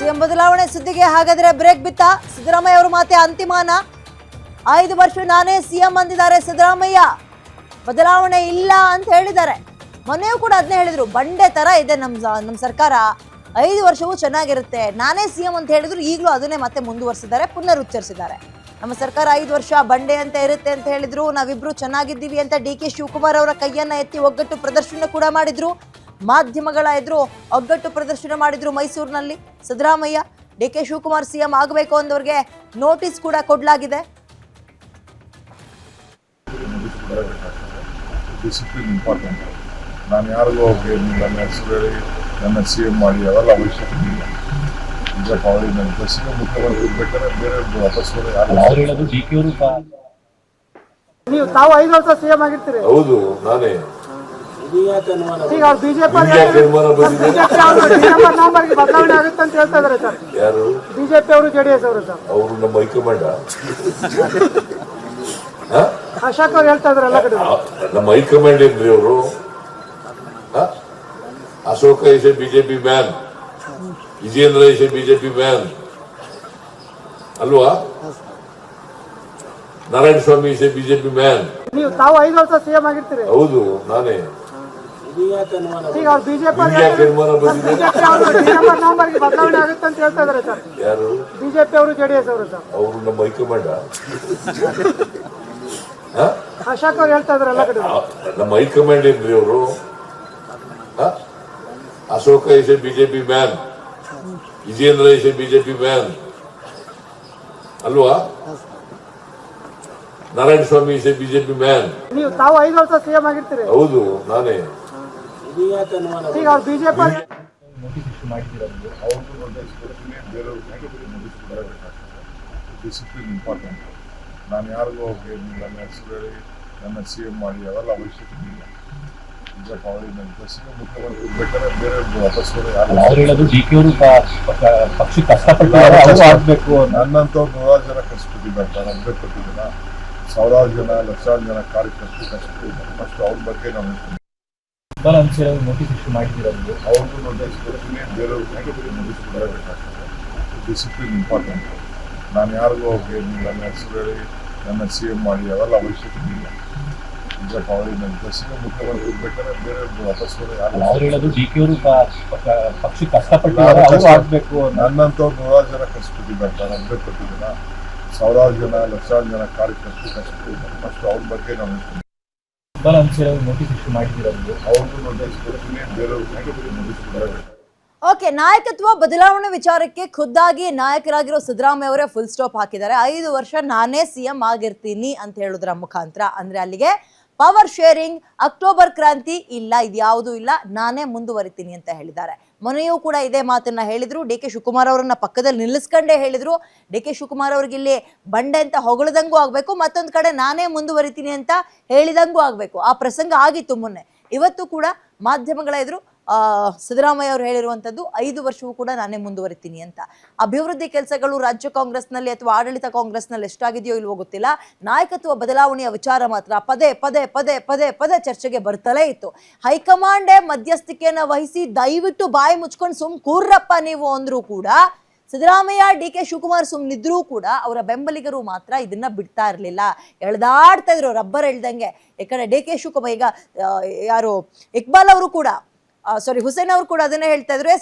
CM ಬದಲಾವಣೆ ಸುದ್ದಿಗೆ ಹಾಗಾದ್ರೆ ಬ್ರೇಕ್ ಬಿತ್ತ ಸಿದ್ದರಾಮಯ್ಯ ಅವರು ಮಾತೆ ಅಂತಿಮಾನ 5 ವರ್ಷ ನಾನೇ ಸಿಎಂ ಅಂದಿದ್ದಾರೆ ಸಿದ್ದರಾಮಯ್ಯ. ಬದಲಾವಣೆ ಇಲ್ಲ ಅಂತ ಹೇಳಿದ್ದಾರೆ. ಮೊನ್ನೆಯೂ ಕೂಡ ಅದನ್ನೇ ಹೇಳಿದ್ರು, ಬಂಡೆ ತರ ಇದೆ ನಮ್ಮ ಸರ್ಕಾರ, 5 ವರ್ಷವೂ ಚೆನ್ನಾಗಿರುತ್ತೆ, ನಾನೇ ಸಿಎಂ ಅಂತ ಹೇಳಿದ್ರು. ಈಗಲೂ ಅದನ್ನೇ ಮತ್ತೆ ಮುಂದುವರಿಸಿದ್ದಾರೆ, ಪುನರುಚ್ಚರಿಸಿದ್ದಾರೆ. ನಮ್ಮ ಸರ್ಕಾರ 5 ವರ್ಷ ಬಂಡೆ ಅಂತ ಇರುತ್ತೆ ಅಂತ ಹೇಳಿದ್ರು. ನಾವಿಬ್ರು ಚೆನ್ನಾಗಿದ್ದೀವಿ ಅಂತ ಡಿ.ಕೆ. ಶಿವಕುಮಾರ್ ಅವರ ಕೈಯನ್ನ ಎತ್ತಿ ಒಗ್ಗಟ್ಟು ಪ್ರದರ್ಶನ ಕೂಡ ಮಾಡಿದ್ರು. ಮಾಧ್ಯಮಗಳ ಎದುರು ಒಗ್ಗಟ್ಟು ಪ್ರದರ್ಶನ ಮಾಡಿದ್ರು ಮೈಸೂರಿನಲ್ಲಿ ಸಿದ್ದರಾಮಯ್ಯ. ಡಿ.ಕೆ. ಶಿವಕುಮಾರ್ ಸಿಎಂ ಆಗಬೇಕು ಅಂದವ್ರಿಗೆ ನೋಟಿಸ್ ಕೂಡ ಕೊಡಲಾಗಿದೆ. Discipline important. ನಾನು ಯಾರಿಗೂ ಹೋಗಿ ನನ್ನ ಹೆಸರು ಹೇಳಿ ನನ್ನ CM ಮಾಡಿ ಅವೆಲ್ಲ ಅವಶ್ಯಕತೆ ಇಲ್ಲ. ಈಗ ನನ್ನ ಸಿಎಂ ಮುಖ್ಯಮಂತ್ರಿ ಬೇಕಾದ್ರೆ ಬೇರೆ ವಾಪಸ್ ನೀವು ತಾವು 5 ವರ್ಷ ಸಿಎಂ ಆಗಿರ್ತೀರಿ. ಹೌದು, ನಾನೇ. ಈಗ ಬಿಜೆಪಿ ನವಂಬರ್ಗೆ ಬದಲಾವಣೆ ಆಗುತ್ತೆ ಅಂತ ಹೇಳ್ತಾ ಇದಾರೆ ಸರ್. ಯಾರು? ಬಿಜೆಪಿ ಅವರು JDS ಅವರು ಸರ್. ಅವರು ನಮ್ಮ ಹೈಕಮಾಂಡ್. ಅಶೋಕ್ ಅವ್ರು ಹೇಳ್ತಾ ಇದಾರೆ ಎಲ್ಲ ಕಡೆ. ನಮ್ಮ ಹೈಕಮಾಂಡ್ ಏನ್ರಿ ಅವರು? Ashoka is a BJP man, Vijayendra is a BJP man ಅಲ್ವಾ? Narayana Swamy is a BJP man. ನೀವು ತಾವು 5 ವರ್ಷ ಸಿಎಂ ಆಗಿರ್ತೀರಿ. ಹೌದು, ನಾನೇ. ಈಗ ಬಿಜೆಪಿ ನವಂಬರ್ಗೆ ಬದಲಾವಣೆ ಆಗುತ್ತೆ ಅಂತ ಹೇಳ್ತಾ ಇದಾರೆ ಸರ್. ಯಾರು? ಬಿಜೆಪಿ ಅವರು JDS ಅವರು ಸರ್. ಅವರು ನಮ್ಮ ಹೈಕಮಾಂಡ್. ಅಶೋಕ್ ಅವ್ರು ಹೇಳ್ತಾ ಇದಾರೆ ಎಲ್ಲ ಕಡೆ. ನಮ್ಮ ಹೈಕಮಾಂಡ್ ಏನ್ರಿ ಅವರು? Ashoka is a BJP man, Vijayendra is a BJP man ಅಲ್ವಾ? Narayana Swamy is a BJP man. ನೀವು ತಾವು 5 ವರ್ಷ ಸಿಎಂ ಆಗಿರ್ತೀರಿ. ಹೌದು, ನಾನೇ. ಈಗ ಬಿಜೆಪಿ ಡಿಸಿಪ್ಲಿನ್ ಇಂಪಾರ್ಟೆಂಟ್. ನಾನು ಯಾರಿಗೂ ಹೋಗಿ ನನ್ನ ಹೆಸರು ಹೇಳಿ ನನ್ನ CM ಮಾಡಿ ಅವೆಲ್ಲ ಅವಶ್ಯಕತೆ ಇಲ್ಲ. ಈಗ ನನ್ನ ಸಿಎಂ ಮುಖ್ಯಮಂತ್ರಿ ಬೇಕಾದ್ರೆ ಬೇರೆ ವಾಪಸ್ ಪಕ್ಷಕ್ಕೆ ಕಷ್ಟಪಟ್ಟು ನನ್ನಂತವ್ರು 100 ಜನ ಕಷ್ಟಪಟ್ಟಿದ್ದಾರೆ. ನಾನು ಕೊಟ್ಟಿದ್ದೀನ ಸಾವಿರಾರು ಜನ, ಲಕ್ಷಾರು ಜನ ಕಾರ್ಯಕರ್ತರು ಕಷ್ಟಪಟ್ಟಿದ್ದಾರೆ. ಫಸ್ಟ್ ಅವ್ರ ಬಗ್ಗೆ ನಾನು ನೋಟಿಸ್ ಇಶ್ಯೂ ಮಾಡಿದ್ದೀರದು. ಅವ್ರಿಗೂ ನೋಟಿಸ್ ಕೊಡ್ತೀನಿ, ಬೇರೆಯವ್ರಿಗೆ ನೋಟಿಸ್ ಕೊಡಬೇಕಾಗ್ತದೆ. Discipline important. ನಾನು ಯಾರಿಗೂ ಹೋಗಿ ನನ್ನ ಹೆಸರು ಹೇಳಿ ನನ್ನ CM ಮಾಡಿ ಅವೆಲ್ಲ ಅವಶ್ಯಕತೆ ಇಲ್ಲ. ಈಗ ನನ್ನ ಸಿಎಂ ಮುಖ್ಯಮಂತ್ರಿ ಬೇಕಾದ್ರೆ ಬೇರೆ ವಾಪಸ್ ಅವ್ರು ಹೇಳೋದು DK ಅವರು ಪಕ್ಷಕ್ಕೆ ಕಷ್ಟಪಟ್ಟು ಆಗ್ಬೇಕು. ನನ್ನಂತವ್ರು 100 ಜನ ಕಷ್ಟಪಟ್ಟಿದ್ದಾರೆ. ನಾನು ಕೊಟ್ಟಿದ್ದೀನ ಸಾವಿರಾರು ಜನ, ಲಕ್ಷಾರು ಜನ ಕಾರ್ಯಕರ್ತರು ಕಷ್ಟಪಟ್ಟಿದ್ದಾರೆ. ಫಸ್ಟ್ ಅವ್ರ ಬಗ್ಗೆ ನಾನು ನೋಟಿಸ್ ಇಶ್ಯೂ ಮಾಡಿದ್ದೀರದು. ಅವ್ರಿಗೂ ನೋಟಿಸ್ ಕೊಡ್ತೀನಿ, ಬೇರೆಯವ್ರಿಗೆ ನೋಟಿಸ್ ಕೊಡಬೇಕು. ಓಕೆ, ನಾಯಕತ್ವ ಬದಲಾವಣೆ ವಿಚಾರಕ್ಕೆ ಖುದ್ದಾಗಿ ನಾಯಕರಾಗಿರೋ ಸಿದ್ದರಾಮಯ್ಯ ಅವರೇ ಫುಲ್ ಸ್ಟಾಪ್ ಹಾಕಿದ್ದಾರೆ. 5 ವರ್ಷ ನಾನೇ CM ಆಗಿರ್ತೀನಿ ಅಂತ ಹೇಳೋದ್ರ ಮುಖಾಂತರ. ಅಂದ್ರೆ ಅಲ್ಲಿಗೆ ಪವರ್ ಶೇರಿಂಗ್, ಅಕ್ಟೋಬರ್ ಕ್ರಾಂತಿ ಇಲ್ಲ, ಇದ್ಯಾವುದೂ ಇಲ್ಲ, ನಾನೇ ಮುಂದುವರಿತೀನಿ ಅಂತ ಹೇಳಿದ್ದಾರೆ. ಮೊನ್ನೆಯೂ ಕೂಡ ಇದೇ ಮಾತನ್ನ ಹೇಳಿದ್ರು. ಡಿ.ಕೆ. ಶಿವಕುಮಾರ್ ಅವರನ್ನ ಪಕ್ಕದಲ್ಲಿ ನಿಲ್ಲಿಸ್ಕೊಂಡೇ ಹೇಳಿದ್ರು, ಡಿ.ಕೆ. ಶಿವಕುಮಾರ್ ಅವ್ರಿಗೆ ಇಲ್ಲಿ ಬಂಡೆ ಅಂತ ಹೊಗಳದಂಗೂ ಆಗ್ಬೇಕು, ಮತ್ತೊಂದು ಕಡೆ ನಾನೇ ಮುಂದುವರಿತೀನಿ ಅಂತ ಹೇಳಿದಂಗೂ ಆಗ್ಬೇಕು. ಆ ಪ್ರಸಂಗ ಆಗಿತ್ತು ಮೊನ್ನೆ. ಇವತ್ತು ಕೂಡ ಮಾಧ್ಯಮಗಳ ಎದುರು ಸಿದ್ದರಾಮಯ್ಯ ಅವರು ಹೇಳಿರುವಂಥದ್ದು 5 ವರ್ಷವೂ ಕೂಡ ನಾನೇ ಮುಂದುವರಿತೀನಿ ಅಂತ. ಅಭಿವೃದ್ಧಿ ಕೆಲಸಗಳು ರಾಜ್ಯ ಕಾಂಗ್ರೆಸ್ನಲ್ಲಿ ಅಥವಾ ಆಡಳಿತ ಕಾಂಗ್ರೆಸ್ನಲ್ಲಿ ಎಷ್ಟಾಗಿದೆಯೋ ಇಲ್ವೋ ಗೊತ್ತಿಲ್ಲ. ನಾಯಕತ್ವ ಬದಲಾವಣೆಯ ವಿಚಾರ ಮಾತ್ರ ಪದೇ ಪದೇ ಪದೇ ಪದೇ ಪದೇ ಚರ್ಚೆಗೆ ಬರ್ತಲೇ ಇತ್ತು. ಹೈಕಮಾಂಡೇ ಮಧ್ಯಸ್ಥಿಕೆಯನ್ನು ವಹಿಸಿ ದಯವಿಟ್ಟು ಬಾಯಿ ಮುಚ್ಕೊಂಡು ಕೂರ್ರಪ್ಪ ನೀವು ಅಂದ್ರೂ ಕೂಡ ಸಿದ್ದರಾಮಯ್ಯ, ಡಿ.ಕೆ. ಶಿವಕುಮಾರ್ ಸುಮ್ಮನಿದ್ರೂ ಕೂಡ ಅವರ ಬೆಂಬಲಿಗರು ಮಾತ್ರ ಇದನ್ನ ಬಿಡ್ತಾ ಇರಲಿಲ್ಲ. ಎಳ್ದಾಡ್ತಾ ಇದ್ರು ರಬ್ಬರ್ ಎಳ್ದಂಗೆ. ಈ ಕಡೆ ಡಿ.ಕೆ. ಶಿವಕುಮಾರ್, ಈಗ ಯಾರು ಇಕ್ಬಾಲ್ ಅವರು ಕೂಡ ಹುಸೇನ್ ಅವರು ಕೂಡ ಅದನ್ನೇ ಹೇಳ್ತಾ ಇದ್ರು,